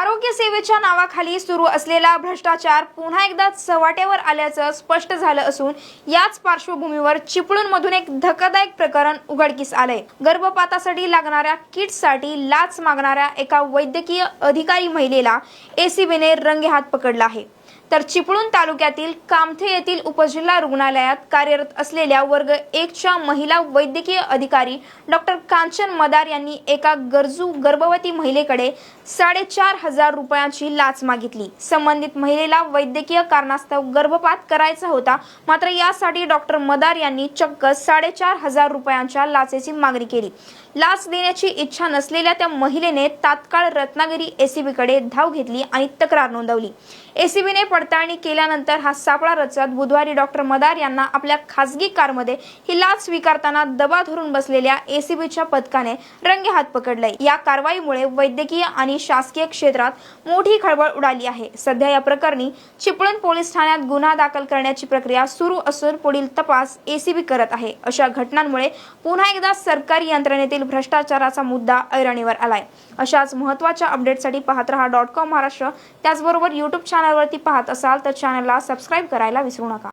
आरोग्य सेवेच्या नावाखाली सुरू असलेला भ्रष्टाचार पुन्हा एकदा चव्हाट्यावर आल्याचं स्पष्ट झालं असून याच पार्श्वभूमीवर चिपळूणमधून एक धक्कादायक प्रकरण उघडकीस आलंय। गर्भपातासाठी लागणाऱ्या किट्ससाठी लाच मागणाऱ्या एका वैद्यकीय अधिकारी महिलेला एसीबीने रंगेहात पकडला आहे। तर चिपळूण तालुक्यातील कामथे येथील उपजिल्हा रुग्णालयात कार्यरत असलेल्या वर्ग 1 च्या महिला वैद्यकीय अधिकारी डॉक्टर कांचन मदार यांनी एका गरजू गर्भवती महिलेकडे 4,500 रुपयांची लाच मागितली। संबंधित महिलेला वैद्यकीय कारणास्तव गर्भपात करायचा होता, मात्र यासाठी डॉक्टर मदार यांनी चक्क 4,500 रुपयांच्या लाचेची मागणी केली। लाच देण्याची इच्छा नसलेल्या त्या महिलेने तात्काळ रत्नागिरी एसीबीकडे धाव घेतली आणि तक्रार नोंदवली। एसीबीने पडताळणी केल्यानंतर हा सापळा रचत बुधवारी डॉक्टर मदार यांना आपल्या खासगी कारमध्ये ही लाच स्वीकारताना दबा धरून बसलेल्या एसीबीच्या पथकाने रंगेहात पकडले। या कारवाईमुळे वैद्यकीय आणि शासकीय क्षेत्रात मोठी खळबळ उडाली आहे। सध्या या प्रकरणी चिपळूण पोलीस ठाण्यात गुन्हा दाखल करण्याची प्रक्रिया सुरू असून पुढील तपास एसीबी करत आहे। अशा घटनांमुळे पुन्हा एकदा सरकारी यंत्रणेतील भ्रष्टाचाराचा मुद्दा ऐरणीवर आलाय। अशाच महत्त्वाच्या अपडेटसाठी पाहत रहा .com महाराष्ट्र। त्याचबरोबर YouTube चॅनलवरती पाहत असाल तर चॅनलला सबस्क्राइब करायला विसरू नका।